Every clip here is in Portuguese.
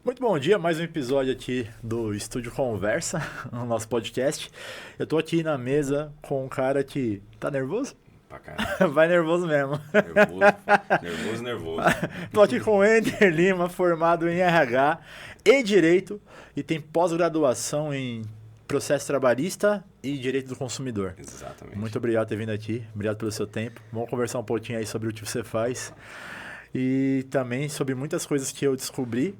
Muito bom dia, mais um episódio aqui do Estúdio Conversa, no nosso podcast. Eu tô aqui na mesa com um cara que tá nervoso? Pra caralho. Vai nervoso mesmo. Nervoso. Tô aqui com o Ender Lima, formado em RH e Direito e tem pós-graduação em Processo Trabalhista e Direito do Consumidor. Exatamente. Muito obrigado por ter vindo aqui, obrigado pelo seu tempo. Vamos conversar um pouquinho aí sobre o que você faz e também sobre muitas coisas que eu descobri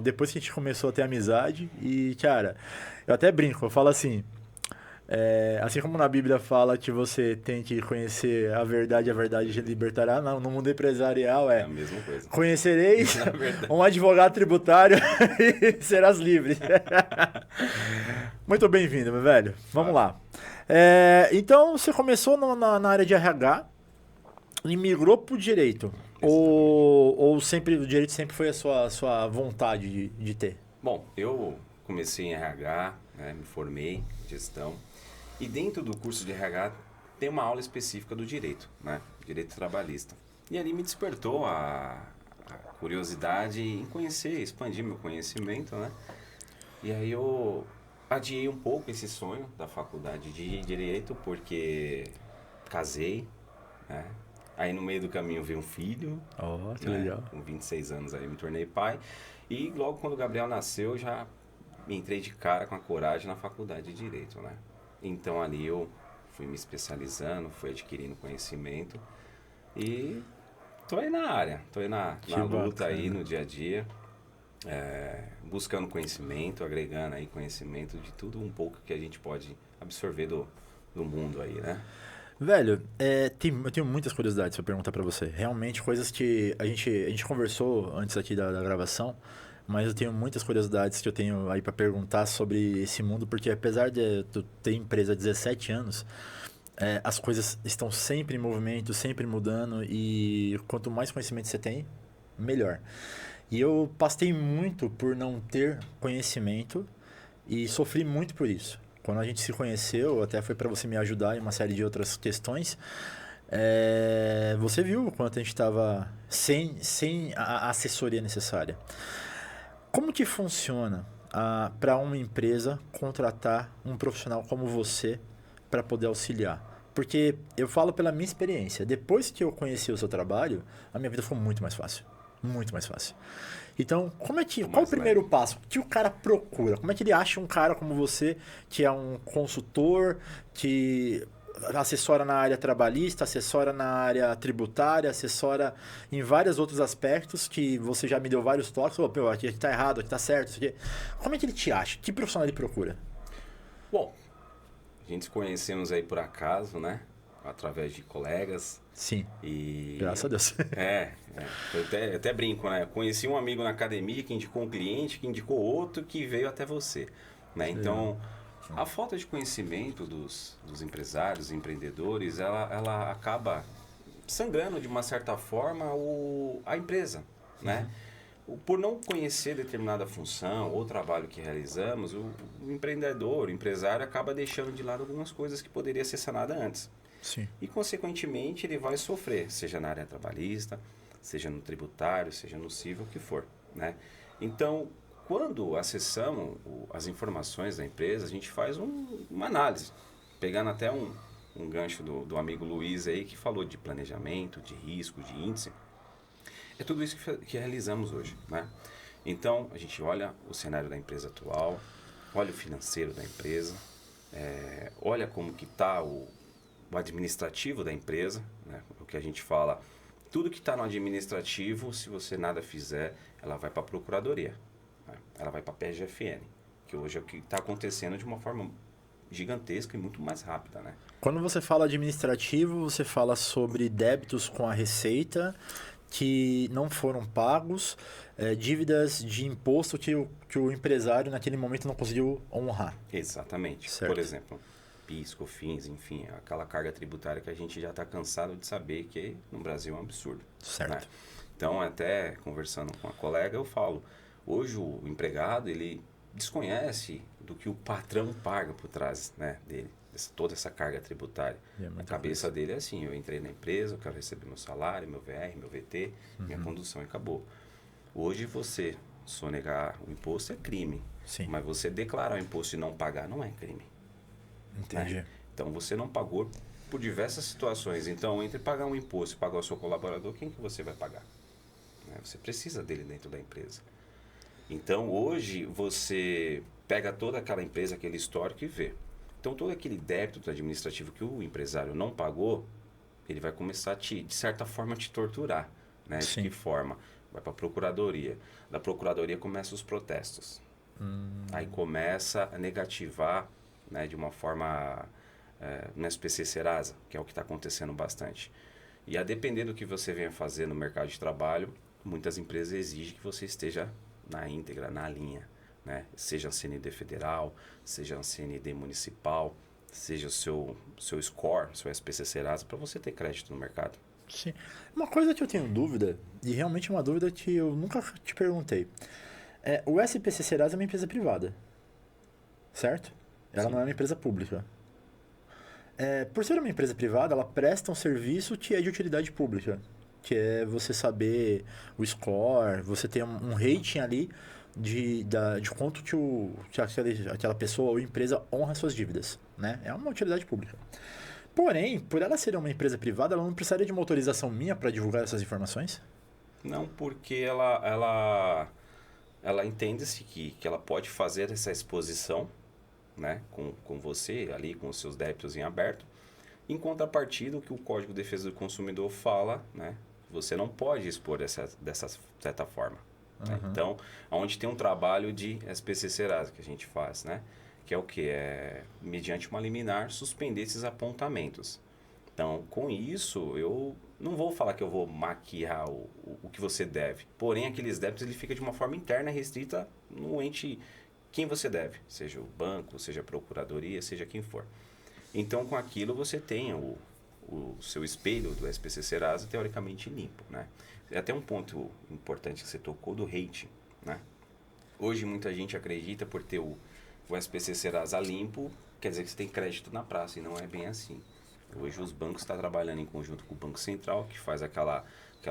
depois que a gente começou a ter amizade. E, cara, eu até brinco, eu falo assim, assim como na Bíblia fala que você tem que conhecer a verdade te libertará, no mundo empresarial É a mesma coisa. conhecereis um advogado tributário e serás livre. Muito bem-vindo, meu velho. Vamos lá. Então, você começou na área de RH e migrou pro direito. Ou sempre o direito sempre foi a sua vontade de ter? Bom, eu comecei em RH, né, me formei em gestão. E dentro do curso de RH tem uma aula específica do direito, né? Direito trabalhista. E ali me despertou a curiosidade em conhecer, expandir meu conhecimento, né? E aí eu adiei um pouco esse sonho da faculdade de direito porque casei, né? Aí no meio do caminho veio um filho, Que né? legal. Com 26 anos aí me tornei pai. E logo quando o Gabriel nasceu já entrei de cara com a coragem na faculdade de Direito, né? Então ali eu fui me especializando, fui adquirindo conhecimento e tô aí na área, tô aí na luta aí no dia a dia, buscando conhecimento, agregando aí conhecimento de tudo um pouco que a gente pode absorver do mundo aí, né? Velho, eu tenho muitas curiosidades pra perguntar pra você. Realmente, coisas que a gente conversou antes aqui da gravação, mas eu tenho muitas curiosidades que eu tenho aí pra perguntar sobre esse mundo, porque apesar de eu ter empresa há 17 anos, as coisas estão sempre em movimento, sempre mudando, e quanto mais conhecimento você tem, melhor. E eu passei muito por não ter conhecimento e sofri muito por isso. Quando a gente se conheceu, até foi para você me ajudar em uma série de outras questões. Você viu o quanto a gente estava sem a assessoria necessária. Como que funciona para uma empresa contratar um profissional como você para poder auxiliar? Porque eu falo pela minha experiência. Depois que eu conheci o seu trabalho, a minha vida foi muito mais fácil. Muito mais fácil. Então, qual o primeiro passo? O que o cara procura? Como é que ele acha um cara como você, que é um consultor, que assessora na área trabalhista, assessora na área tributária, assessora em vários outros aspectos que você já me deu vários toques. Aqui tá errado, aqui tá certo, isso aqui. Como é que ele te acha? Que profissional ele procura? Bom, a gente se conhecemos aí por acaso, né? Através de colegas. Sim. E... Graças a Deus. Eu até brinco, né? Conheci um amigo na academia que indicou um cliente, que indicou outro, que veio até você, né? Então, a falta de conhecimento dos empresários, empreendedores, ela acaba sangrando de uma certa forma a empresa, né? Por não conhecer determinada função ou trabalho que realizamos, o empreendedor, o empresário acaba deixando de lado algumas coisas que poderia ser sanada antes. Sim. E, consequentemente, ele vai sofrer, seja na área trabalhista, seja no tributário, seja no civil, o que for, né? Então, quando acessamos as informações da empresa, a gente faz uma análise, pegando até um gancho do amigo Luiz aí, que falou de planejamento, de risco, de índice. É tudo isso que realizamos hoje, né? Então, a gente olha o cenário da empresa atual, olha o financeiro da empresa, olha como que está o administrativo da empresa, né? O que a gente fala, tudo que está no administrativo, se você nada fizer, ela vai para a procuradoria, né? Ela vai para a PGFN, que hoje é o que está acontecendo de uma forma gigantesca e muito mais rápida, né? Quando você fala administrativo, você fala sobre débitos com a Receita que não foram pagos, dívidas de imposto que o empresário naquele momento não conseguiu honrar. Exatamente. Certo. Por exemplo, PIS, COFINS, enfim, aquela carga tributária que a gente já está cansado de saber que no Brasil é um absurdo. Certo. Né? Então, até conversando com a colega, eu falo, hoje o empregado, ele desconhece do que o patrão paga por trás, né, dele, toda essa carga tributária. A cabeça dele é assim, eu entrei na empresa, eu quero receber meu salário, meu VR, meu VT, minha condução e acabou. Hoje você sonegar o imposto é crime. Sim. Mas você declarar o imposto e não pagar não é crime. Entendi. Né? Então você não pagou por diversas situações. Então, entre pagar um imposto e pagar o seu colaborador, quem que você vai pagar? Né? Você precisa dele dentro da empresa. Então, hoje, você pega toda aquela empresa, aquele histórico e vê. Então, todo aquele débito administrativo que o empresário não pagou, ele vai começar a de certa forma, te torturar. Né? De que forma? Vai para a procuradoria. Da procuradoria começam os protestos. Aí começa a negativar, né, de uma forma no SPC Serasa, que é o que está acontecendo bastante. E a depender do que você venha fazer no mercado de trabalho, muitas empresas exigem que você esteja na íntegra, na linha. Né? Seja a CND federal, seja a CND municipal, seja o seu score, seu SPC Serasa, para você ter crédito no mercado. Sim. Uma coisa que eu tenho dúvida, e realmente é uma dúvida que eu nunca te perguntei. O SPC Serasa é uma empresa privada, certo? Ela não é uma empresa pública. Por ser uma empresa privada, ela presta um serviço que é de utilidade pública, que é você saber o score, você ter um rating ali de quanto que aquela pessoa ou empresa honra suas dívidas, né? É uma utilidade pública. Porém, por ela ser uma empresa privada, ela não precisaria de uma autorização minha para divulgar essas informações? Não, porque ela entende-se que ela pode fazer essa exposição, né, com você ali, com os seus débitos em aberto. Em contrapartida, o que o Código de Defesa do Consumidor fala, né, você não pode expor dessa certa forma. Né? Então, onde tem um trabalho de SPC Serasa que a gente faz, né, que é o que? Mediante uma liminar, suspender esses apontamentos. Então, com isso, eu não vou falar que eu vou maquiar o que você deve. Porém, aqueles débitos ele fica de uma forma interna restrita no ente quem você deve. Seja o banco, seja a procuradoria, seja quem for. Então, com aquilo, você tem o seu espelho do SPC Serasa teoricamente limpo. Né? É até um ponto importante que você tocou do rating. Né? Hoje, muita gente acredita por ter o SPC Serasa limpo, quer dizer que você tem crédito na praça, e não é bem assim. Hoje os bancos estão trabalhando em conjunto com o Banco Central, que faz aquela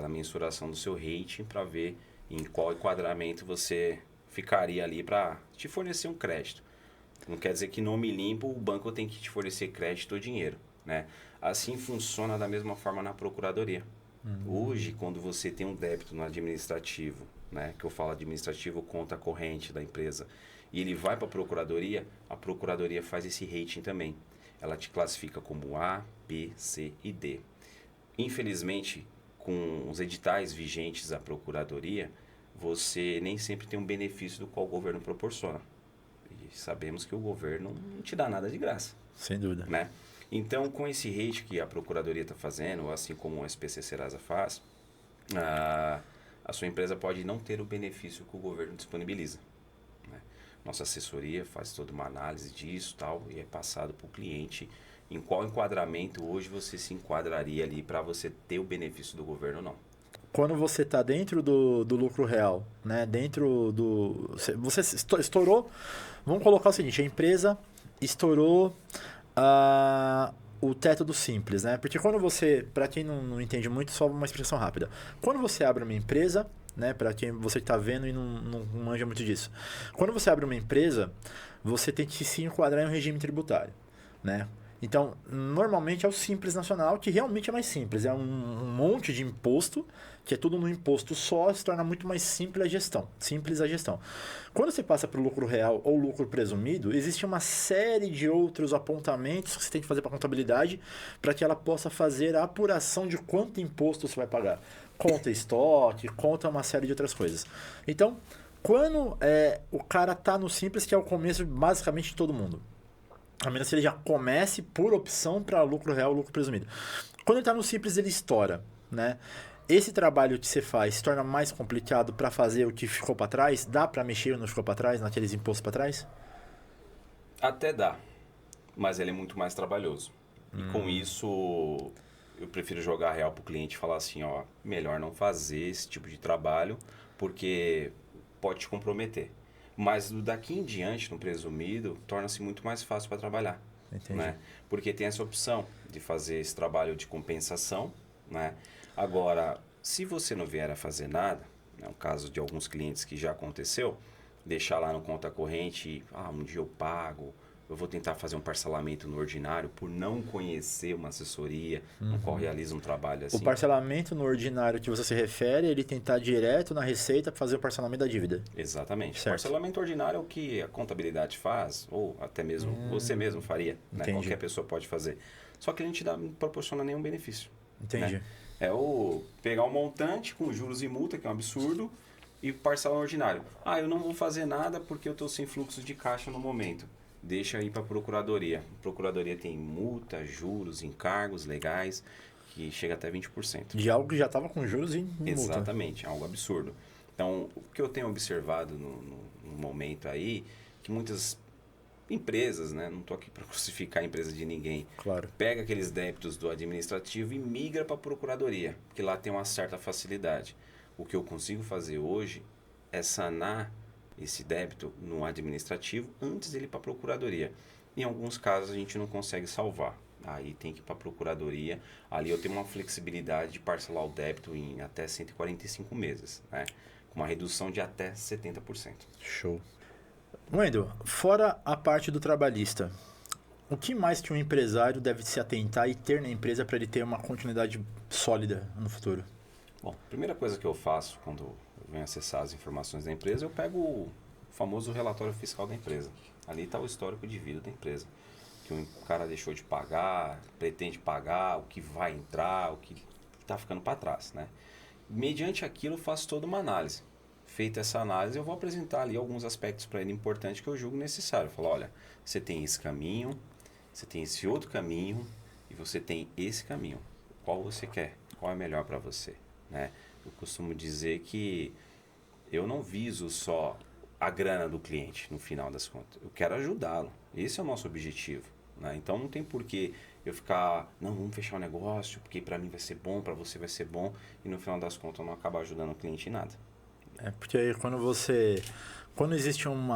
mensuração do seu rating para ver em qual enquadramento você ficaria ali para te fornecer um crédito. Não quer dizer que nome limpo o banco tem que te fornecer crédito ou dinheiro. Né? Assim funciona da mesma forma na procuradoria. Hoje, quando você tem um débito no administrativo, né, que eu falo administrativo, conta corrente da empresa, e ele vai para a procuradoria faz esse rating também. Ela te classifica como A, B, C e D. Infelizmente, com os editais vigentes da Procuradoria, você nem sempre tem um benefício do qual o governo proporciona. E sabemos que o governo não te dá nada de graça. Sem dúvida. Né? Então, com esse rate que a Procuradoria está fazendo, assim como o SPC Serasa faz, a sua empresa pode não ter o benefício que o governo disponibiliza. Nossa assessoria faz toda uma análise disso tal, e é passado para o cliente em qual enquadramento hoje você se enquadraria ali para você ter o benefício do governo ou não. Quando você está dentro do lucro real, né? Dentro do... Você estourou... Vamos colocar o seguinte, a empresa estourou o teto do simples, né? Porque quando você... Para quem não entende muito, só uma explicação rápida. Quando você abre uma empresa... Né, para quem você está vendo e não manja muito disso. Quando você abre uma empresa, você tem que se enquadrar em um regime tributário, né? Então, normalmente é o Simples Nacional, que realmente é mais simples. É um monte de imposto, que é tudo num imposto só, se torna muito mais simples a gestão. Quando você passa para o lucro real ou lucro presumido, existe uma série de outros apontamentos que você tem que fazer para a contabilidade para que ela possa fazer a apuração de quanto imposto você vai pagar. Conta estoque, conta uma série de outras coisas. Então, quando o cara tá no Simples, que é o começo basicamente de todo mundo, a menos que ele já comece por opção para lucro real ou lucro presumido. Quando ele está no Simples, ele estoura, né? Esse trabalho que você faz se torna mais complicado para fazer o que ficou para trás? Dá para mexer no que ficou para trás, naqueles impostos para trás? Até dá, mas ele é muito mais trabalhoso. E com isso, eu prefiro jogar real para o cliente e falar assim, ó, melhor não fazer esse tipo de trabalho, porque pode te comprometer. Mas daqui em diante, no presumido, torna-se muito mais fácil para trabalhar. Entendi. Né? Porque tem essa opção de fazer esse trabalho de compensação. Né? Agora, se você não vier a fazer nada, É um caso de alguns clientes que já aconteceu, deixar lá no conta corrente, um dia eu pago, eu vou tentar fazer um parcelamento no ordinário por não conhecer uma assessoria no qual realiza um trabalho assim. O parcelamento no ordinário que você se refere, ele tentar direto na receita para fazer o parcelamento da dívida. Exatamente. Certo. Parcelamento ordinário é o que a contabilidade faz, ou até mesmo você mesmo faria, né? Qualquer pessoa pode fazer. Só que a gente não proporciona nenhum benefício. Entendi. Né? É o pegar um montante com juros e multa, que é um absurdo, e parcelar no ordinário. Eu não vou fazer nada porque eu estou sem fluxo de caixa no momento. Deixa ir para a procuradoria. A procuradoria tem multa, juros, encargos legais, que chega até 20%. De algo que já estava com juros e multa. Exatamente, algo absurdo. Então, o que eu tenho observado no momento aí, que muitas empresas, né, não estou aqui para crucificar a empresa de ninguém, claro, pega aqueles débitos do administrativo e migra para a procuradoria, porque lá tem uma certa facilidade. O que eu consigo fazer hoje é sanar esse débito no administrativo antes dele ir para a procuradoria. Em alguns casos a gente não consegue salvar. Aí tem que ir para a procuradoria. Ali eu tenho uma flexibilidade de parcelar o débito em até 145 meses, né? Com uma redução de até 70%. Show. Wendel, fora a parte do trabalhista, o que mais que um empresário deve se atentar e ter na empresa para ele ter uma continuidade sólida no futuro? Bom, a primeira coisa que eu faço quando eu venho acessar as informações da empresa, eu pego o famoso relatório fiscal da empresa. Ali está o histórico de vida da empresa. Que o cara deixou de pagar, pretende pagar, o que vai entrar, o que está ficando para trás, né? Mediante aquilo, eu faço toda uma análise. Feita essa análise, eu vou apresentar ali alguns aspectos para ele importantes que eu julgo necessário. Eu falo, olha, você tem esse caminho, você tem esse outro caminho e você tem esse caminho. Qual você quer? Qual é melhor para você? Né? Eu costumo dizer que eu não viso só a grana do cliente no final das contas. Eu quero ajudá-lo. Esse é o nosso objetivo. Né? Então não tem porquê eu ficar, não, vamos fechar o negócio, porque para mim vai ser bom, para você vai ser bom, e no final das contas eu não acabar ajudando o cliente em nada. É porque aí quando existe um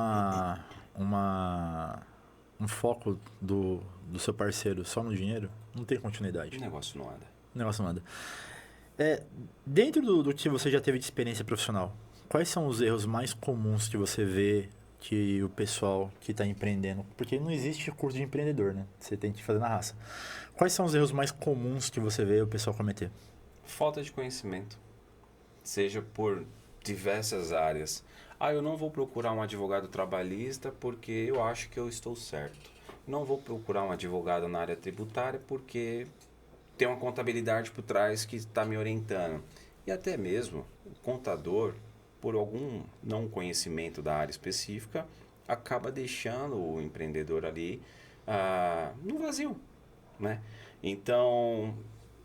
foco do seu parceiro só no dinheiro, não tem continuidade. O negócio não anda. O negócio não anda. Dentro do que você já teve de experiência profissional, quais são os erros mais comuns que você vê que o pessoal que está empreendendo... Porque não existe curso de empreendedor, né? Você tem que fazer na raça. Quais são os erros mais comuns que você vê o pessoal cometer? Falta de conhecimento. Seja por diversas áreas. Eu não vou procurar um advogado trabalhista porque eu acho que eu estou certo. Não vou procurar um advogado na área tributária porque tem uma contabilidade por trás que está me orientando. E até mesmo o contador, por algum não conhecimento da área específica, acaba deixando o empreendedor ali no vazio, né? Então,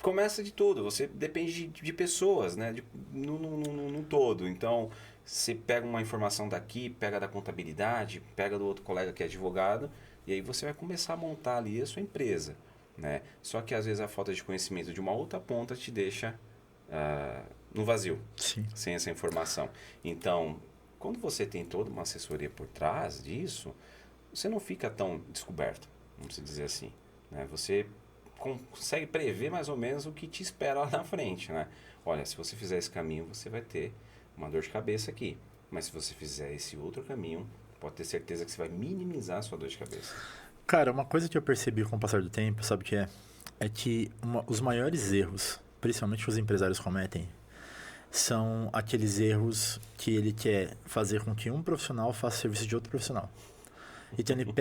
começa de tudo. Você depende de pessoas, né? No todo. Então, você pega uma informação daqui, pega da contabilidade, pega do outro colega que é advogado, e aí você vai começar a montar ali a sua empresa, né? Só que às vezes a falta de conhecimento de uma outra ponta te deixa no vazio, Sim. Sem essa informação. Então, quando você tem toda uma assessoria por trás disso, você não fica tão descoberto, vamos dizer assim, né? Você consegue prever mais ou menos o que te espera lá na frente, né? Olha, se você fizer esse caminho, você vai ter uma dor de cabeça aqui. Mas se você fizer esse outro caminho, pode ter certeza que você vai minimizar a sua dor de cabeça. Cara, uma coisa que eu percebi com o passar do tempo, sabe o que é? É que os maiores erros, principalmente que os empresários cometem, são aqueles erros que ele quer fazer com que um profissional faça serviço de outro profissional. Então ele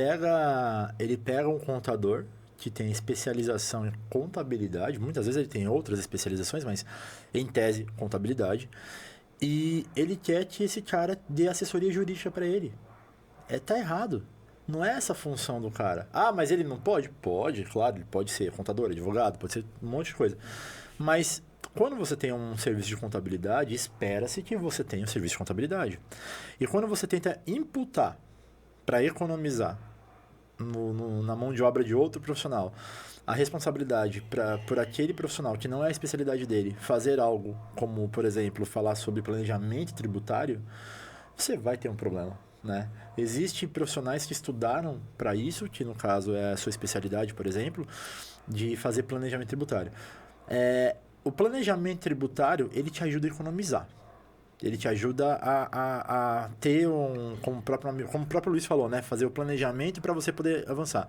pega um contador que tem especialização em contabilidade, muitas vezes ele tem outras especializações, mas em tese, contabilidade, e ele quer que esse cara dê assessoria jurídica para ele. Tá errado. Não é essa a função do cara. Mas ele não pode? Pode, claro, ele pode ser contador, advogado, pode ser um monte de coisa. Mas quando você tem um serviço de contabilidade, espera-se que você tenha um serviço de contabilidade. E quando você tenta imputar para economizar na mão de obra de outro profissional a responsabilidade por aquele profissional que não é a especialidade dele fazer algo como, por exemplo, falar sobre planejamento tributário, você vai ter um problema, né? Existem profissionais que estudaram para isso, que no caso é a sua especialidade, por exemplo, de fazer planejamento tributário. O planejamento tributário, ele te ajuda a economizar. Ele te ajuda a ter como o próprio Luiz falou, né? Fazer o planejamento para você poder avançar.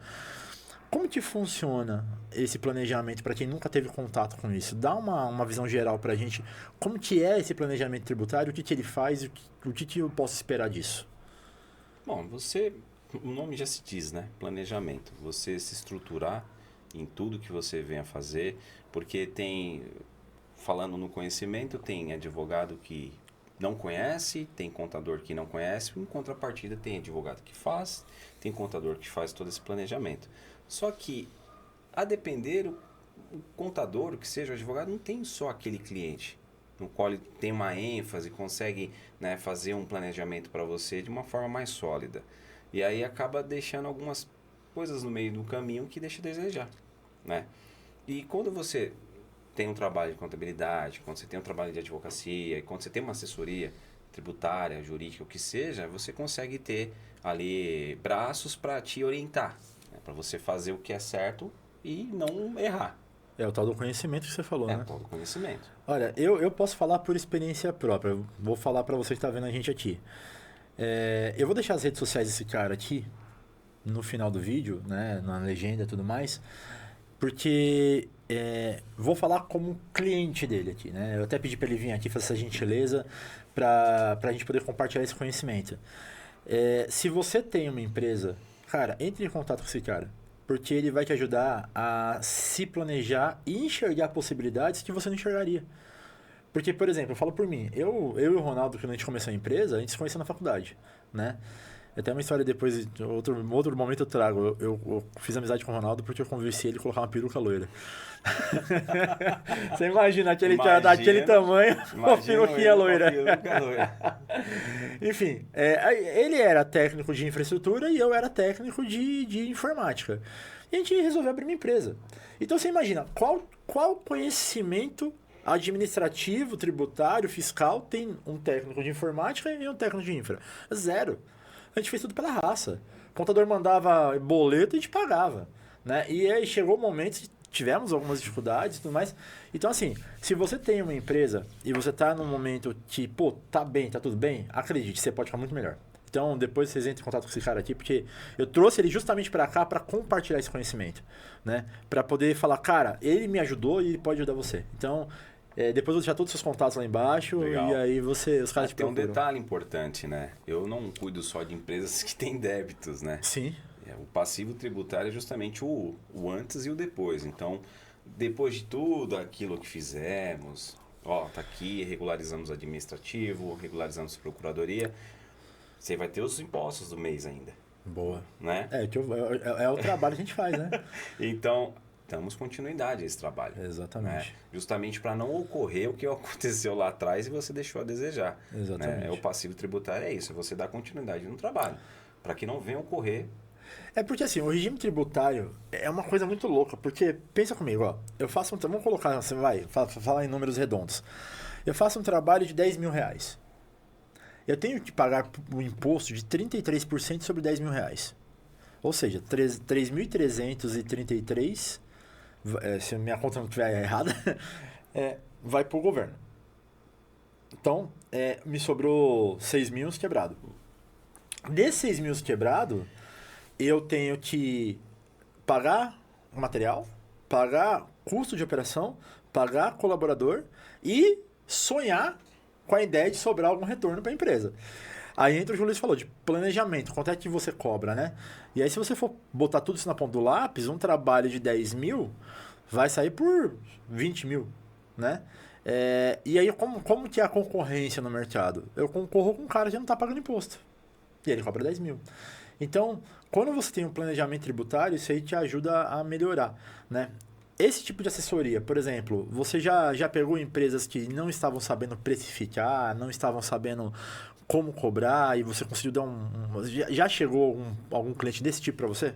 Como que funciona esse planejamento para quem nunca teve contato com isso? Dá uma visão geral para a gente. Como que é esse planejamento tributário? O que ele faz? O que eu posso esperar disso? Bom, o nome já se diz, né? Planejamento. Você se estruturar em tudo que você vem a fazer, porque falando no conhecimento, tem advogado que não conhece, tem contador que não conhece, em contrapartida tem advogado que faz, tem contador que faz todo esse planejamento. Só que, a depender, o contador, que seja o advogado, não tem só aquele cliente no qual ele tem uma ênfase, consegue, né, fazer um planejamento para você de uma forma mais sólida. E aí acaba deixando algumas coisas no meio do caminho que deixa a desejar, né? E quando você tem um trabalho de contabilidade, quando você tem um trabalho de advocacia, e quando você tem uma assessoria tributária, jurídica, o que seja, você consegue ter ali braços para te orientar, né? Para você fazer o que é certo e não errar. É o tal do conhecimento que você falou, né? É o tal do conhecimento. Olha, eu posso falar por experiência própria. Eu vou falar para você que está vendo a gente aqui. Eu vou deixar as redes sociais desse cara aqui no final do vídeo, né? Na legenda e tudo mais. Porque vou falar como cliente dele aqui, né? Eu até pedi para ele vir aqui fazer essa gentileza para a gente poder compartilhar esse conhecimento. Se você tem uma empresa, cara, entre em contato com esse cara. Porque ele vai te ajudar a se planejar e enxergar possibilidades que você não enxergaria. Porque, por exemplo, eu falo por mim. Eu e o Ronaldo, quando a gente começou a empresa, a gente se conheceu na faculdade, né? Até uma história depois, outro momento eu trago. Eu fiz amizade com o Ronaldo porque eu convenci ele a colocar uma peruca loira. Você imagina aquele cara daquele tamanho, uma peruquinha loira. Enfim, ele era técnico de infraestrutura e eu era técnico de informática. E a gente resolveu abrir uma empresa. Então você imagina, qual conhecimento administrativo, tributário, fiscal tem um técnico de informática e um técnico de infra? Zero. A gente fez tudo pela raça. O contador mandava boleto e a gente pagava, né? E aí chegou o momento, tivemos algumas dificuldades e tudo mais. Então, assim, se você tem uma empresa e você tá num momento que, pô, tá bem, tá tudo bem, acredite, você pode ficar muito melhor. Então, depois vocês entrem em contato com esse cara aqui, porque eu trouxe ele justamente para cá para compartilhar esse conhecimento, né? Para poder falar, cara, ele me ajudou e ele pode ajudar você. Então, depois eu vou deixar todos os seus contatos lá embaixo. Legal. E aí os caras te procuram. Tem um detalhe importante, né? Eu não cuido só de empresas que têm débitos, né? Sim. O passivo tributário é justamente o antes e o depois. Então, depois de tudo aquilo que fizemos, tá aqui, regularizamos administrativo, regularizamos procuradoria, você vai ter os impostos do mês ainda. Boa. Né? É o trabalho que a gente faz, né? Então, damos continuidade a esse trabalho. Exatamente. Né? Justamente para não ocorrer o que aconteceu lá atrás e você deixou a desejar. Exatamente. Né? O passivo tributário é isso, é você dar continuidade no trabalho, para que não venha ocorrer. Porque assim, o regime tributário é uma coisa muito louca, porque, pensa comigo, eu faço vamos colocar, você vai falar em números redondos. Eu faço um trabalho de 10 mil reais. Eu tenho que pagar um imposto de 33% sobre 10 mil reais. Ou seja, 3.333, se a minha conta não estiver errada, vai para o governo. Então, me sobrou 6 mil quebrado. Desses 6 mil quebrado, eu tenho que pagar material, pagar custo de operação, pagar colaborador e sonhar com a ideia de sobrar algum retorno para a empresa. Aí entra o que o Luiz falou, de planejamento, quanto é que você cobra, né? E aí se você for botar tudo isso na ponta do lápis, um trabalho de 10 mil vai sair por 20 mil, né? E aí como que é a concorrência no mercado? Eu concorro com um cara que não está pagando imposto. E ele cobra 10 mil. Então, quando você tem um planejamento tributário, isso aí te ajuda a melhorar, né? Esse tipo de assessoria, por exemplo, você já pegou empresas que não estavam sabendo precificar, não estavam sabendo como cobrar e você conseguiu dar já chegou algum cliente desse tipo para você?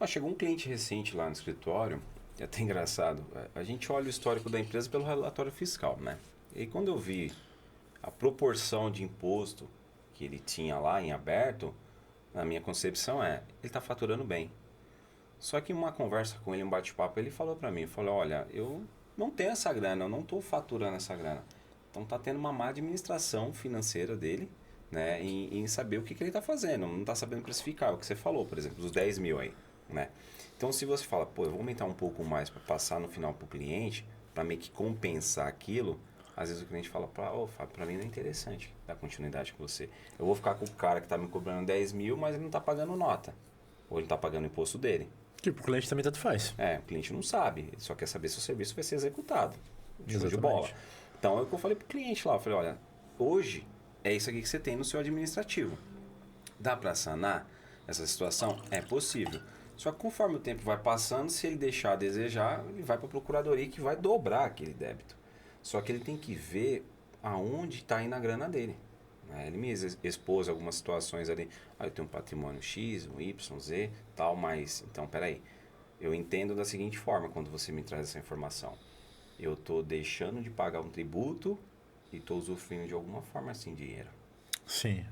Chegou um cliente recente lá no escritório, é até engraçado. A gente olha o histórico da empresa pelo relatório fiscal, né? E quando eu vi a proporção de imposto que ele tinha lá em aberto, na minha concepção ele está faturando bem. Só que em uma conversa com ele, um bate-papo, ele falou para mim, olha, eu não tenho essa grana, eu não estou faturando essa grana. Então tá tendo uma má administração financeira dele, né? Em saber o que ele está fazendo. Não está sabendo precificar, é o que você falou, por exemplo, dos 10 mil aí, né? Então se você fala, pô, eu vou aumentar um pouco mais para passar no final para o cliente, para meio que compensar aquilo, às vezes o cliente fala, ô Fábio, para mim não é interessante dar continuidade com você. Eu vou ficar com o cara que está me cobrando 10 mil, mas ele não está pagando nota. Ou ele está pagando o imposto dele. Tipo, o cliente também tanto faz. O cliente não sabe, ele só quer saber se o serviço vai ser executado. Show de Exatamente. bola. Então é o que eu falei pro cliente lá, eu falei, olha, hoje é isso aqui que você tem no seu administrativo. Dá para sanar essa situação? É possível. Só que conforme o tempo vai passando, se ele deixar a desejar, ele vai para a procuradoria que vai dobrar aquele débito. Só que ele tem que ver aonde está indo a grana dele. Ele me expôs algumas situações ali. Eu tenho um patrimônio X, um Y, Z, tal, mas... Então, peraí. Eu entendo da seguinte forma quando você me traz essa informação. Eu estou deixando de pagar um tributo e estou usufruindo de alguma forma assim dinheiro. Sim.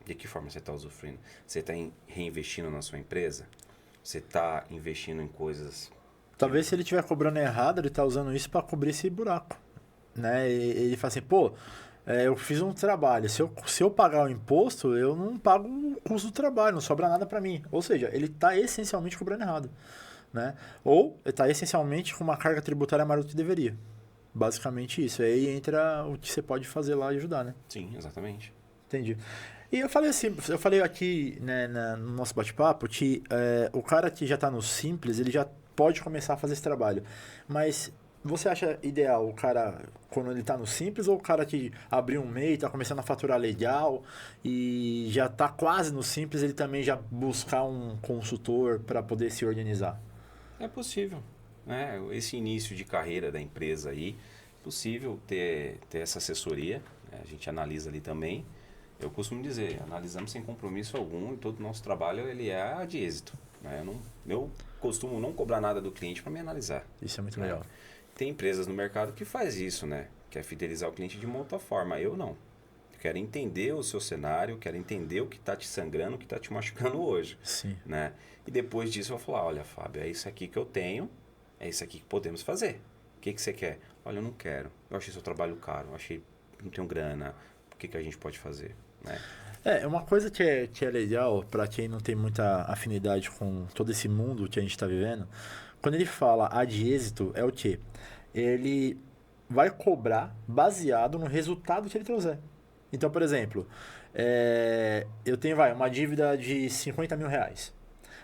De que forma você está usufruindo? Você está reinvestindo na sua empresa? Você está investindo em coisas... Talvez se ele estiver cobrando errado, ele está usando isso para cobrir esse buraco. Né? Ele fala assim, pô, eu fiz um trabalho, se eu pagar o imposto, eu não pago o custo do trabalho, não sobra nada para mim. Ou seja, ele está essencialmente cobrando errado. Né? Ou ele está essencialmente com uma carga tributária maior do que deveria. Basicamente isso. Aí entra o que você pode fazer lá e ajudar, né? Sim, exatamente. Entendi. E eu falei assim, eu falei aqui, né, no nosso bate-papo que o cara que já está no Simples, ele já pode começar a fazer esse trabalho. Mas você acha ideal o cara quando ele está no Simples ou o cara que abriu um MEI, está começando a faturar legal e já está quase no Simples, ele também já buscar um consultor para poder se organizar? É possível, né? Esse início de carreira da empresa aí, é possível ter essa assessoria, né? A gente analisa ali também. Eu costumo dizer, analisamos sem compromisso algum e todo o nosso trabalho ele é de êxito. Né? Eu costumo não cobrar nada do cliente para me analisar. Isso é muito né? legal. Tem empresas no mercado que faz isso, né? Quer fidelizar o cliente de uma outra forma. Eu não. Eu quero entender o seu cenário, quero entender o que está te sangrando, o que está te machucando hoje. Sim. Né? E depois disso eu vou falar, olha Fábio, é isso aqui que eu tenho, é isso aqui que podemos fazer. O que você quer? Olha, eu não quero. Eu achei seu trabalho caro, eu achei que não tenho grana. O que a gente pode fazer? Né? Uma coisa que é legal para quem não tem muita afinidade com todo esse mundo que a gente está vivendo, quando ele fala a de êxito, é o quê? Ele vai cobrar baseado no resultado que ele trouxer. Então, por exemplo, eu tenho uma dívida de 50 mil reais.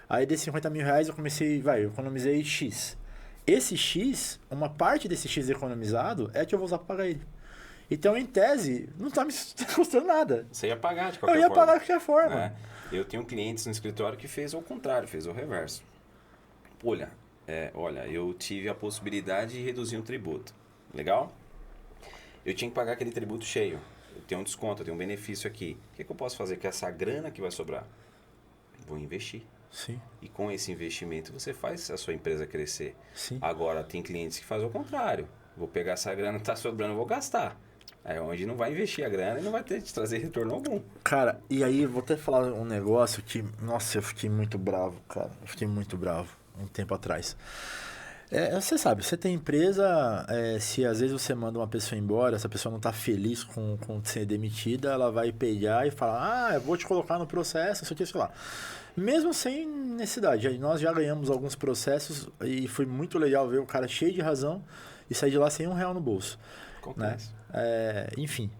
Aí desses 50 mil reais eu economizei X. Esse X, uma parte desse X economizado é que eu vou usar para pagar ele. Então, em tese, não está me custando nada. Você ia pagar de qualquer forma. Eu ia pagar de qualquer forma. Né? Eu tenho clientes no escritório que fez o contrário, fez o reverso. Olha, eu tive a possibilidade de reduzir um tributo. Legal? Eu tinha que pagar aquele tributo cheio. Eu tenho um desconto, eu tenho um benefício aqui. O que eu posso fazer com essa grana que vai sobrar? Vou investir. Sim. E com esse investimento você faz a sua empresa crescer. Sim. Agora, tem clientes que fazem o contrário. Vou pegar essa grana que está sobrando e vou gastar. É onde não vai investir a grana e não vai ter de trazer retorno algum. Cara, e aí vou até falar um negócio que, nossa, eu fiquei muito bravo, cara. Eu fiquei muito bravo um tempo atrás. Você sabe, você tem empresa, se às vezes você manda uma pessoa embora, essa pessoa não tá feliz com ser demitida, ela vai pegar e falar, eu vou te colocar no processo, isso aqui, sei lá. Mesmo sem necessidade. Aí nós já ganhamos alguns processos e foi muito legal ver o cara cheio de razão e sair de lá sem R$1 no bolso. Acontece. Né? Enfim,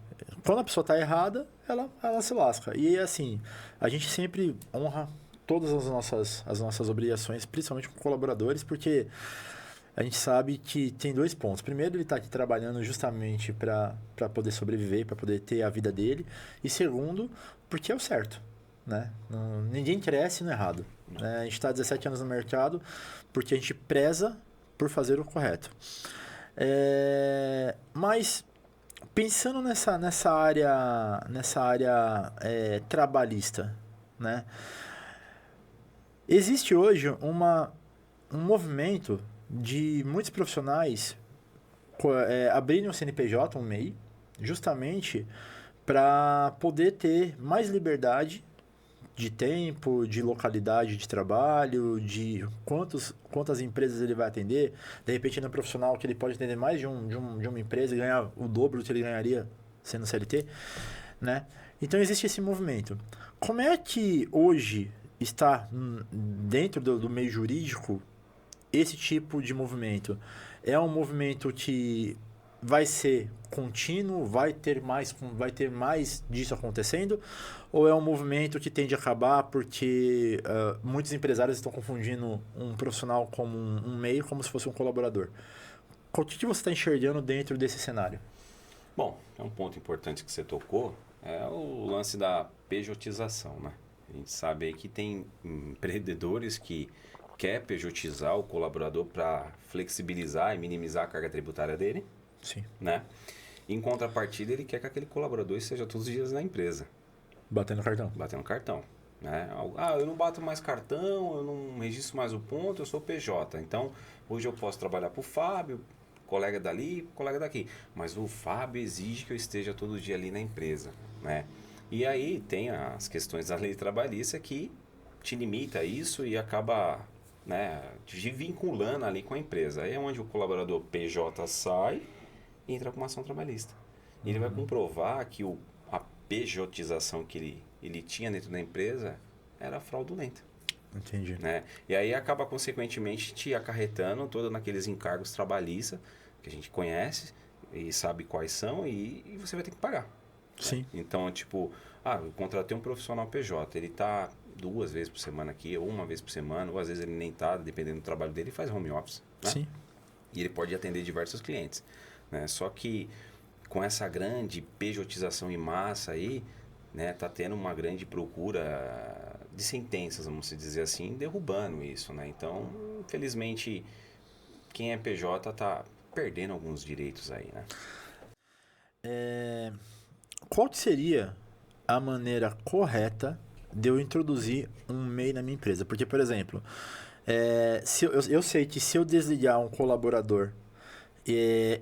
quando a pessoa está errada, ela se lasca. E assim, a gente sempre honra todas as nossas obrigações, principalmente com colaboradores, porque a gente sabe que tem dois pontos. Primeiro, ele está aqui trabalhando justamente para poder sobreviver, para poder ter a vida dele. E segundo, porque é o certo. Né? Ninguém cresce no errado. Né? A gente está há 17 anos no mercado porque a gente preza por fazer o correto. Mas pensando nessa área trabalhista, né? Existe hoje um movimento de muitos profissionais abrirem um CNPJ, um MEI, justamente para poder ter mais liberdade de tempo, de localidade de trabalho, de quantas empresas ele vai atender. De repente, ele é um profissional que ele pode atender mais de uma empresa e ganhar o dobro do que ele ganharia sendo CLT, né? Então, existe esse movimento. Como é que hoje está dentro do meio jurídico esse tipo de movimento? É um movimento que vai ser contínuo, vai ter mais disso acontecendo, ou é um movimento que tende a acabar porque muitos empresários estão confundindo um profissional como um MEI como se fosse um colaborador? O que você está enxergando dentro desse cenário? Bom, é um ponto importante que você tocou, é o lance da pejotização, né? A gente sabe aí que tem empreendedores que quer pejotizar o colaborador para flexibilizar e minimizar a carga tributária dele. Sim. Né? Em contrapartida, ele quer que aquele colaborador esteja todos os dias na empresa. Batendo cartão. Batendo cartão. Né? Eu não bato mais cartão, eu não registro mais o ponto, eu sou PJ. Então, hoje eu posso trabalhar para o Fábio, colega dali, colega daqui. Mas o Fábio exige que eu esteja todo dia ali na empresa. Né? E aí tem as questões da lei trabalhista que te limita isso e acaba, né, te vinculando ali com a empresa. Aí é onde o colaborador PJ sai e entra com uma ação trabalhista. E ele vai comprovar que a pejotização que ele tinha dentro da empresa era fraudulenta. Entendi. Né? E aí acaba, consequentemente, te acarretando todos naqueles encargos trabalhistas que a gente conhece e sabe quais são e você vai ter que pagar. Sim. Né? Então, tipo, eu contratei um profissional PJ, ele está 2 vezes por semana aqui, ou 1 vez por semana, ou às vezes ele nem está, dependendo do trabalho dele, faz home office. Né? Sim. E ele pode atender diversos clientes. Né? Só que com essa grande pejotização em massa aí, né, tá tendo uma grande procura de sentenças, vamos dizer assim, derrubando isso. Né? Então, infelizmente, quem é PJ tá perdendo alguns direitos aí. Né? Qual que seria a maneira correta de eu introduzir um MEI na minha empresa? Porque, por exemplo, eu sei que se eu desligar um colaborador,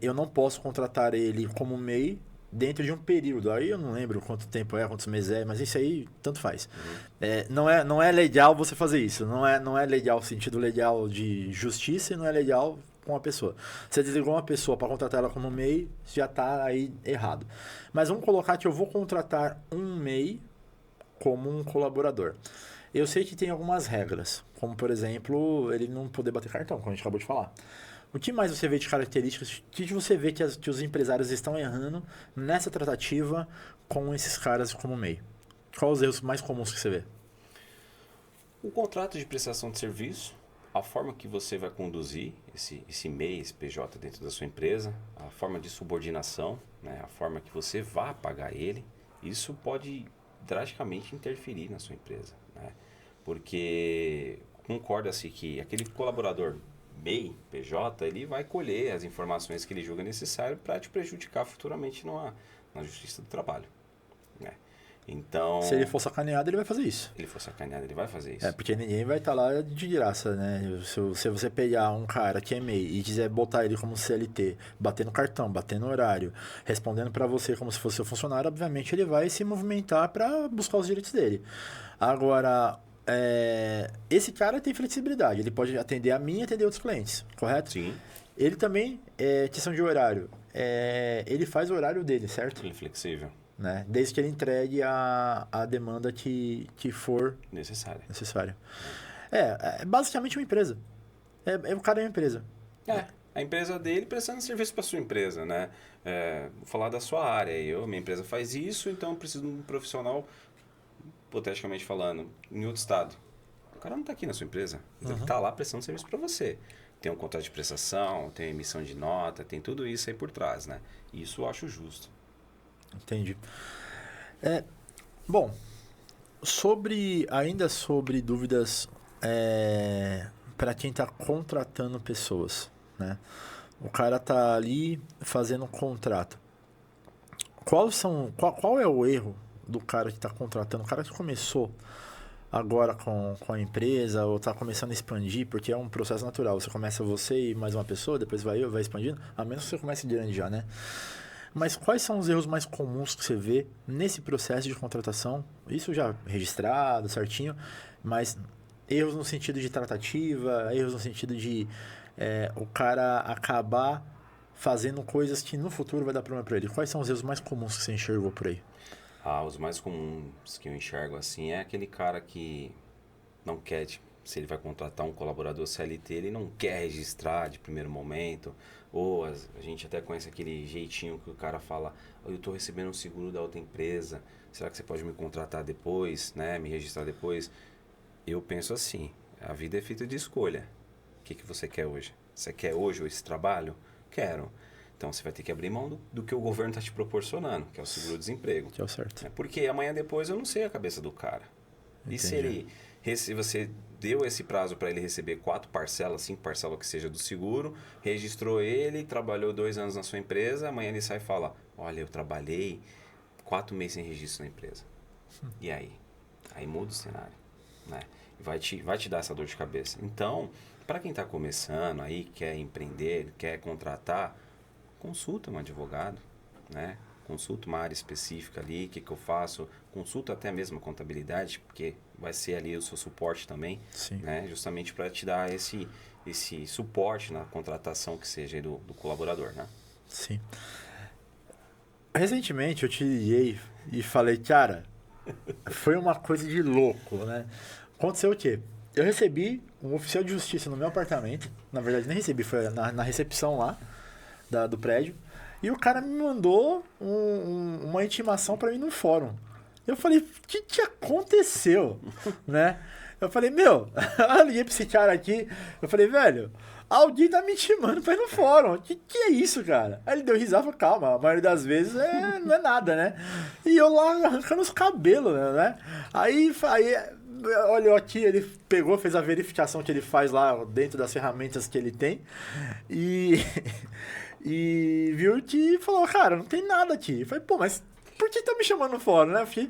eu não posso contratar ele como MEI dentro de um período. Aí eu não lembro quanto tempo quantos meses mas isso aí tanto faz. Não é legal você fazer isso. Não é legal no sentido legal de justiça e não é legal com a pessoa. Você desligou uma pessoa para contratar ela como MEI, já está aí errado. Mas vamos colocar que eu vou contratar um MEI como um colaborador. Eu sei que tem algumas regras, como por exemplo, ele não poder bater cartão, como a gente acabou de falar. O que mais você vê de características? O que você vê que os empresários estão errando nessa tratativa com esses caras como MEI? Quais os erros mais comuns que você vê? O contrato de prestação de serviço, a forma que você vai conduzir esse MEI, esse PJ dentro da sua empresa, a forma de subordinação, né, a forma que você vai pagar ele, isso pode drasticamente interferir na sua empresa. Né? Porque concorda-se que aquele colaborador MEI, PJ, ele vai colher as informações que ele julga necessário para te prejudicar futuramente na Justiça do Trabalho. Né? Então, se ele for sacaneado, ele vai fazer isso. Ele for sacaneado, ele vai fazer isso. Porque ninguém vai estar lá de graça, né? Se você pegar um cara que é MEI e quiser botar ele como CLT, batendo cartão, batendo horário, respondendo para você como se fosse seu funcionário, obviamente ele vai se movimentar para buscar os direitos dele. Agora, esse cara tem flexibilidade, ele pode atender a mim e atender outros clientes, correto? Sim. Ele também, questão de horário, ele faz o horário dele, certo? Ele é flexível. Né? Desde que ele entregue a demanda que for necessária. É basicamente uma empresa. O cara é uma empresa. A empresa dele prestando serviço para sua empresa, né? Vou falar da sua área. Minha empresa faz isso, então eu preciso de um profissional, hipoteticamente falando, em outro estado. O cara não está aqui na sua empresa. Ele está lá prestando serviço para você. Tem um contrato de prestação, tem emissão de nota, tem tudo isso aí por trás, né? Isso eu acho justo. Entendi. Bom, ainda sobre dúvidas para quem está contratando pessoas, né? O cara tá ali fazendo um contrato. Qual é o erro do cara que está contratando? O cara que começou agora com a empresa ou está começando a expandir, porque é um processo natural. Você começa você e mais uma pessoa, depois vai expandindo, a menos que você comece grande já, né? Mas quais são os erros mais comuns que você vê nesse processo de contratação? Isso já registrado, certinho, mas erros no sentido de tratativa, erros no sentido de o cara acabar fazendo coisas que no futuro vai dar problema para ele. Quais são os erros mais comuns que você enxergou por aí? Os mais comuns que eu enxergo assim é aquele cara que não quer, tipo, se ele vai contratar um colaborador CLT, ele não quer registrar de primeiro momento. Ou a gente até conhece aquele jeitinho que o cara fala: eu estou recebendo um seguro da outra empresa, será que você pode me contratar depois, né? Me registrar depois? Eu penso assim, a vida é feita de escolha. O que você quer hoje? Você quer hoje esse trabalho? Quero. Então você vai ter que abrir mão do que o governo está te proporcionando, que é o seguro-desemprego. Que é o certo. Porque amanhã depois eu não sei a cabeça do cara. Entendi. E se ele, se você deu esse prazo para ele receber 4 parcelas, 5 parcelas que seja do seguro, registrou ele, trabalhou 2 anos na sua empresa, amanhã ele sai e fala: olha, eu trabalhei 4 meses sem registro na empresa. E aí? Aí muda o cenário, né? Vai te dar essa dor de cabeça. Então, para quem está começando aí, quer empreender, quer contratar, consulta um advogado, né? Consulta uma área específica ali, o que eu faço, consulta até mesmo a contabilidade, porque vai ser ali o seu suporte também, Sim. né? Justamente para te dar esse suporte na contratação que seja do colaborador, né? Sim. Recentemente eu te liguei e falei, cara, foi uma coisa de louco, né? Aconteceu o quê? Eu recebi um oficial de justiça no meu apartamento, na verdade nem recebi, foi na recepção lá do prédio, e o cara me mandou uma intimação pra mim no fórum. Eu falei, o que aconteceu? Né? Eu falei, meu, eu liguei pra esse cara aqui, eu falei, velho, alguém tá me intimando pra ir no fórum. Que é isso, cara? Aí ele deu risada e falou, calma, a maioria das vezes não é nada, né? E eu lá arrancando os cabelos, né? Aí olhou aqui, ele pegou, fez a verificação que ele faz lá dentro das ferramentas que ele tem e viu que falou, cara, não tem nada aqui. Eu falei, pô, mas por que tá me chamando no fórum, né? Eu fiquei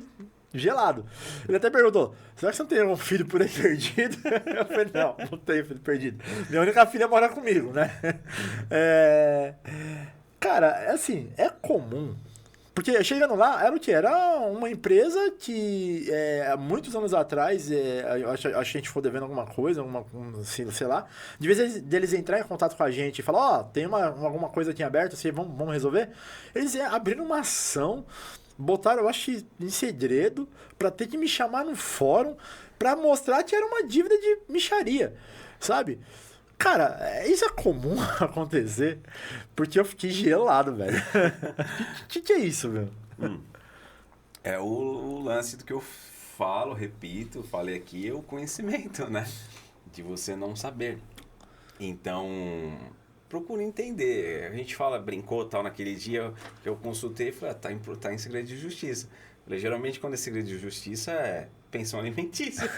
gelado. Ele até perguntou, será que você não tem algum filho por aí perdido? Eu falei, não tenho filho perdido. Minha única filha mora comigo, né? Cara, assim, é comum. Porque chegando lá, era o quê? Era uma empresa que há muitos anos atrás, acho que a gente ficou devendo alguma coisa, assim, sei lá. De vez deles entrar em contato com a gente e falar, tem alguma coisa aqui aberta, assim, vamos resolver. Eles abriram uma ação, botaram, eu acho que em segredo, pra ter que me chamar no fórum pra mostrar que era uma dívida de mixaria, sabe? Cara, isso é comum acontecer, porque eu fiquei gelado, velho. Que é isso, meu? É o lance do que eu falo, repito, falei aqui, é o conhecimento, né? De você não saber. Então, procura entender. A gente brincou tal naquele dia que eu consultei e falei, tá em segredo de justiça. Falei, geralmente quando é segredo de justiça é pensão alimentícia.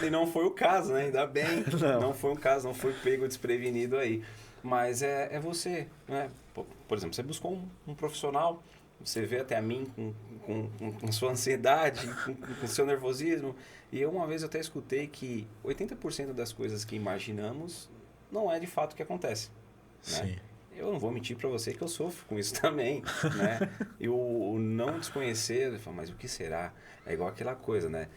E não foi o caso, né? Ainda bem. Não foi o caso, não foi pego desprevenido aí. Mas é você, né? Por exemplo, você buscou um profissional, você vê até a mim com sua ansiedade, com seu nervosismo. E uma vez eu até escutei que 80% das coisas que imaginamos não é de fato o que acontece. Né? Sim. Eu não vou mentir para você que eu sofro com isso também, né? E o não desconhecer, eu falo, mas o que será? É igual aquela coisa, né?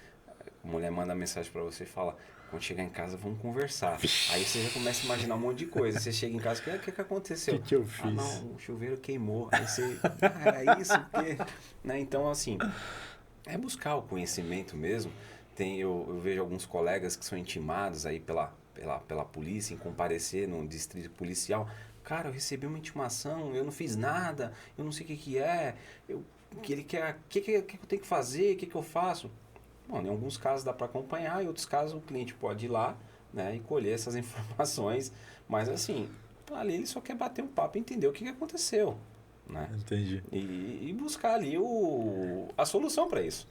A mulher manda mensagem para você e fala, quando chegar em casa vamos conversar. Aí você já começa a imaginar um monte de coisa. Você chega em casa, o que aconteceu? O que eu fiz? Não, o chuveiro queimou. Aí você, era isso? Né? Então, assim, é buscar o conhecimento mesmo. Eu vejo alguns colegas que são intimados aí pela polícia em comparecer no distrito policial. Cara, eu recebi uma intimação, eu não fiz nada, eu não sei o que é, que ele quer, o que eu tenho que fazer, o que eu faço? Bom, em alguns casos dá para acompanhar, em outros casos o cliente pode ir lá, né, e colher essas informações, mas assim, ali ele só quer bater um papo e entender o que aconteceu, né? Entendi. E buscar ali a solução para isso.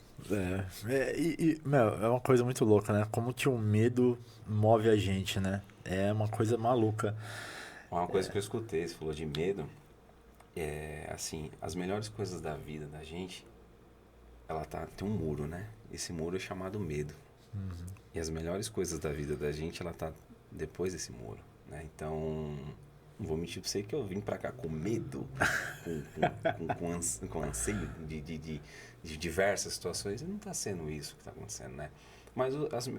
Meu, é uma coisa muito louca, né? Como que o medo move a gente, né? É uma coisa maluca. Uma coisa que eu escutei, você falou de medo, assim, as melhores coisas da vida da gente, tem um muro, né? Esse muro é chamado medo. Uhum. E as melhores coisas da vida da gente, ela tá depois desse muro, né? Então, Não vou mentir pra você que eu vim pra cá com medo, com anseio de diversas situações, e não tá sendo isso que tá acontecendo, né? Mas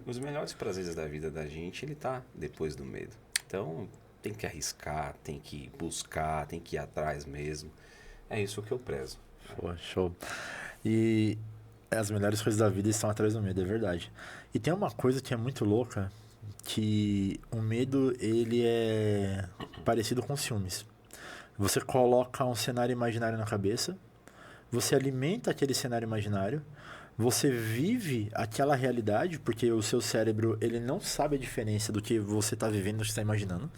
os melhores prazeres da vida da gente, ele tá depois do medo. Então, tem que arriscar, tem que buscar, tem que ir atrás mesmo. É isso que eu prezo. Pô, show. E as melhores coisas da vida estão atrás do medo, é verdade. E tem uma coisa que é muito louca, que o medo, ele é parecido com ciúmes. Você coloca um cenário imaginário na cabeça, você alimenta aquele cenário imaginário, você vive aquela realidade, porque o seu cérebro, ele não sabe a diferença do que você está vivendo, do que você está imaginando.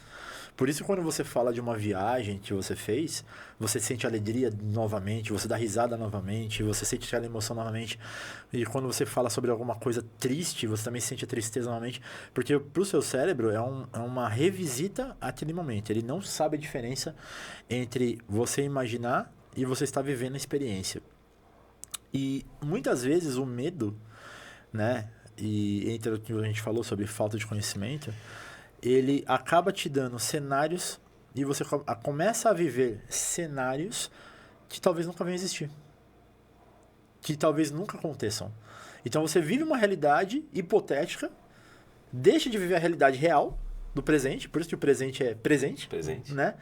Por isso, quando você fala de uma viagem que você fez, você sente alegria novamente, você dá risada novamente, você sente aquela emoção novamente. E quando você fala sobre alguma coisa triste, você também sente a tristeza novamente. Porque para o seu cérebro é uma revisita àquele momento. Ele não sabe a diferença entre você imaginar e você estar vivendo a experiência. E muitas vezes o medo, né? E entre o que a gente falou sobre falta de conhecimento, ele acaba te dando cenários e você começa a viver cenários que talvez nunca venham existir. Que talvez nunca aconteçam. Então você vive uma realidade hipotética, deixa de viver a realidade real do presente, por isso que o presente é presente, né?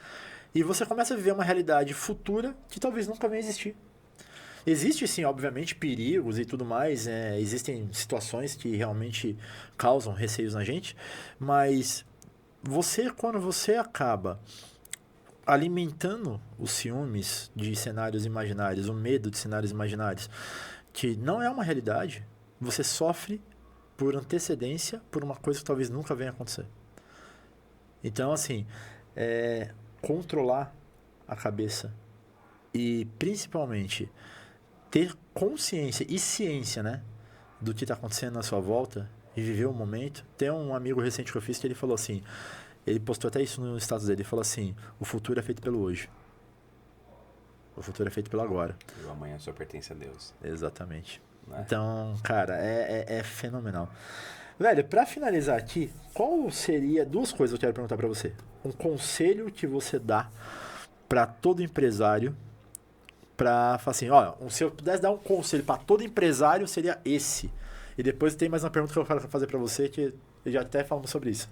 E você começa a viver uma realidade futura que talvez nunca venha existir. Existe, sim, obviamente, perigos e tudo mais, existem situações que realmente causam receios na gente, mas quando você acaba alimentando os ciúmes de cenários imaginários, o medo de cenários imaginários, que não é uma realidade, você sofre por antecedência por uma coisa que talvez nunca venha a acontecer. Então, assim, controlar a cabeça e, principalmente, ter consciência e ciência, né, do que está acontecendo na sua volta e viver o momento. Tem um amigo recente que eu fiz que ele falou assim, ele postou até isso no status dele, ele falou assim, o futuro é feito pelo hoje. O futuro é feito pelo agora. E o amanhã só pertence a Deus. Exatamente. Então, cara, é fenomenal. Velho, pra finalizar aqui, qual seria duas coisas que eu quero perguntar pra você? Um conselho que você dá pra todo empresário pra falar assim, ó, se eu pudesse dar um conselho pra todo empresário, seria esse. E depois tem mais uma pergunta que eu quero fazer pra você, que já até falamos sobre isso.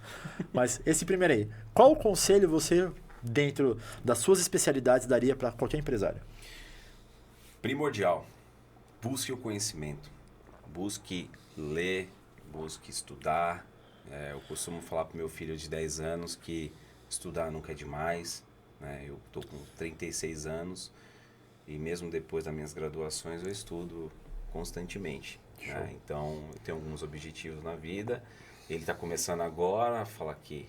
Mas esse primeiro aí, qual conselho você, dentro das suas especialidades, daria pra qualquer empresário? Primordial, busque o conhecimento. Busque ler, busque estudar. Eu costumo falar pro meu filho de 10 anos que estudar nunca é demais. Né? Eu tô com 36 anos. E mesmo depois das minhas graduações, eu estudo constantemente. Né? Então, eu tenho alguns objetivos na vida. Ele está começando agora a falar que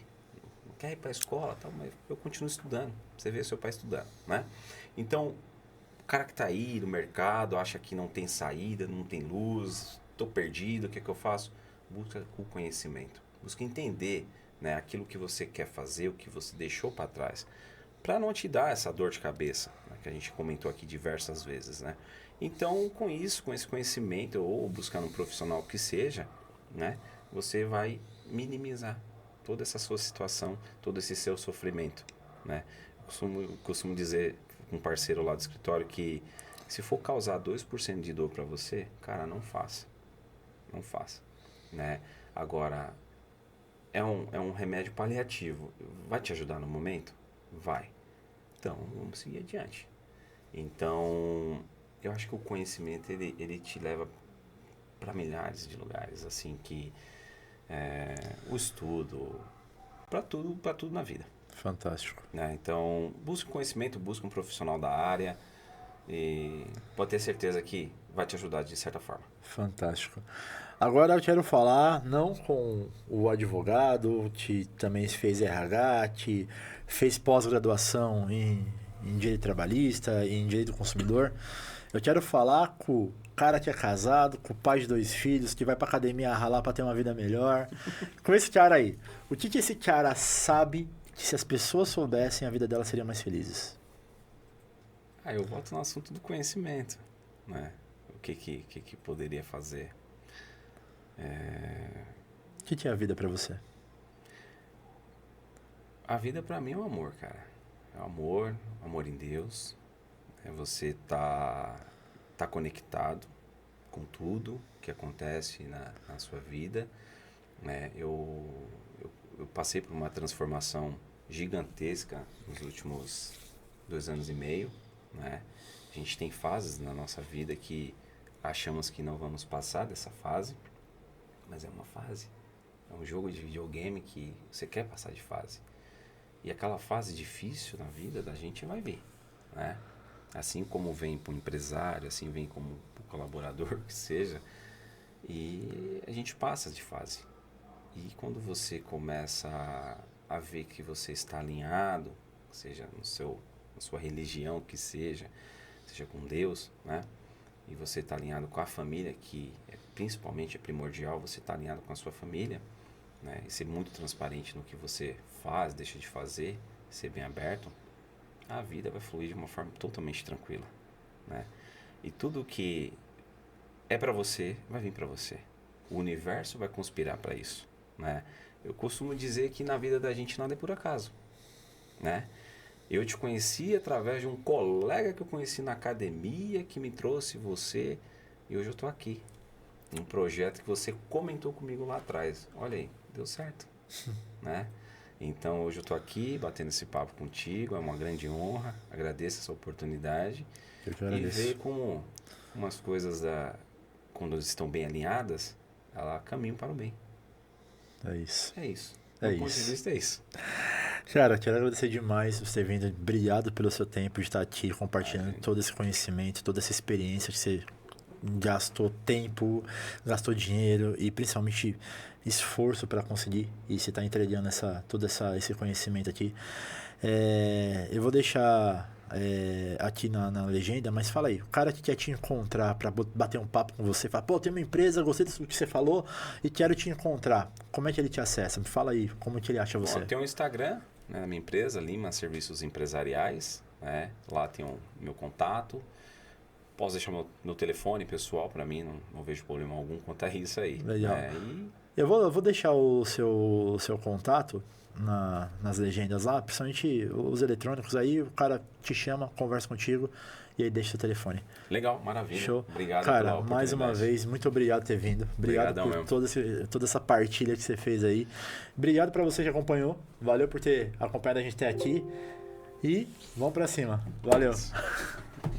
não quer ir para a escola, tal, mas eu continuo estudando. Você vê seu pai estudando. Né? Então, o cara que está aí no mercado, acha que não tem saída, não tem luz, estou perdido, o que é que eu faço? Busca o conhecimento. Busca entender, né, aquilo que você quer fazer, o que você deixou para trás. Para não te dar essa dor de cabeça, né, que a gente comentou aqui diversas vezes, né? Então, com isso, com esse conhecimento, ou buscando um profissional que seja, né, você vai minimizar toda essa sua situação, todo esse seu sofrimento, né? Eu costumo dizer com um parceiro lá do escritório que se for causar 2% de dor para você, cara, não faça. Não faça, né? Agora, é um remédio paliativo. Vai te ajudar no momento? Vai. Então, vamos seguir adiante. Então, eu acho que o conhecimento, ele te leva para milhares de lugares, assim, que o estudo, para tudo na vida. Fantástico. Né? Então, busque conhecimento, busque um profissional da área e pode ter certeza que vai te ajudar de certa forma. Fantástico. Agora eu quero falar não com o advogado que também fez RH, que fez pós-graduação em direito trabalhista, em direito do consumidor. Eu quero falar com o cara que é casado, com o pai de 2 filhos, que vai pra academia ralar pra ter uma vida melhor. Com esse cara aí, o que esse cara sabe que se as pessoas soubessem, a vida delas seria mais felizes? Eu volto no assunto do conhecimento, né? O que poderia fazer? O que é a vida pra você? A vida pra mim é um amor, cara. É o amor em Deus. É você tá conectado com tudo que acontece na sua vida. Né? Eu passei por uma transformação gigantesca nos últimos 2 anos e meio. Né? A gente tem fases na nossa vida que achamos que não vamos passar dessa fase, mas é uma fase. É um jogo de videogame que você quer passar de fase. E aquela fase difícil na vida da gente vai vir, né? Assim como vem para o empresário, assim vem como para o colaborador, que seja. E a gente passa de fase. E quando você começa a ver que você está alinhado, seja na sua religião, que seja com Deus, né? E você está alinhado com a família, que principalmente é primordial, você está alinhado com a sua família, né? E ser muito transparente no que você faz, deixa de fazer, ser bem aberto, a vida vai fluir de uma forma totalmente tranquila, né? E tudo que é para você, vai vir para você. O universo vai conspirar para isso, né? Eu costumo dizer que na vida da gente nada é por acaso, né? Eu te conheci através de um colega que eu conheci na academia, que me trouxe você, e hoje eu estou aqui. Um projeto que você comentou comigo lá atrás. Olha aí, deu certo, né? Então hoje eu estou aqui batendo esse papo contigo, é uma grande honra, agradeço essa oportunidade. Eu que E agradeço. ver como umas coisas, quando estão bem alinhadas, elas caminham para o bem. É isso. É isso. É Do ponto de isso. vista é isso. Cara, quero agradecer demais por você ter vindo. Obrigado pelo seu tempo de estar aqui compartilhando Imagina. todo esse conhecimento, toda essa experiência que você gastou tempo, gastou dinheiro e principalmente esforço para conseguir. E você está entregando esse conhecimento aqui. Eu vou deixar aqui na legenda, mas fala aí, o cara que quer te encontrar para bater um papo com você, fala, pô, tem uma empresa, gostei disso que você falou e quero te encontrar. Como é que ele te acessa? Me fala aí, como que ele acha você? Bom, tem um Instagram, né, na minha empresa, Lima Serviços Empresariais, né? Lá tem o meu contato. Posso deixar meu telefone pessoal para mim, não vejo problema algum quanto a isso aí. Legal. Né? Eu vou deixar o seu contato nas legendas lá, principalmente os eletrônicos aí, o cara te chama, conversa contigo e aí deixa o seu telefone. Legal, maravilha. Show. Obrigado cara, pela oportunidade. mais uma vez, muito obrigado por ter vindo. Obrigado Obrigadão por toda essa partilha que você fez aí. Obrigado para você que acompanhou. Valeu por ter acompanhado a gente até aqui. E vamos para cima. Valeu.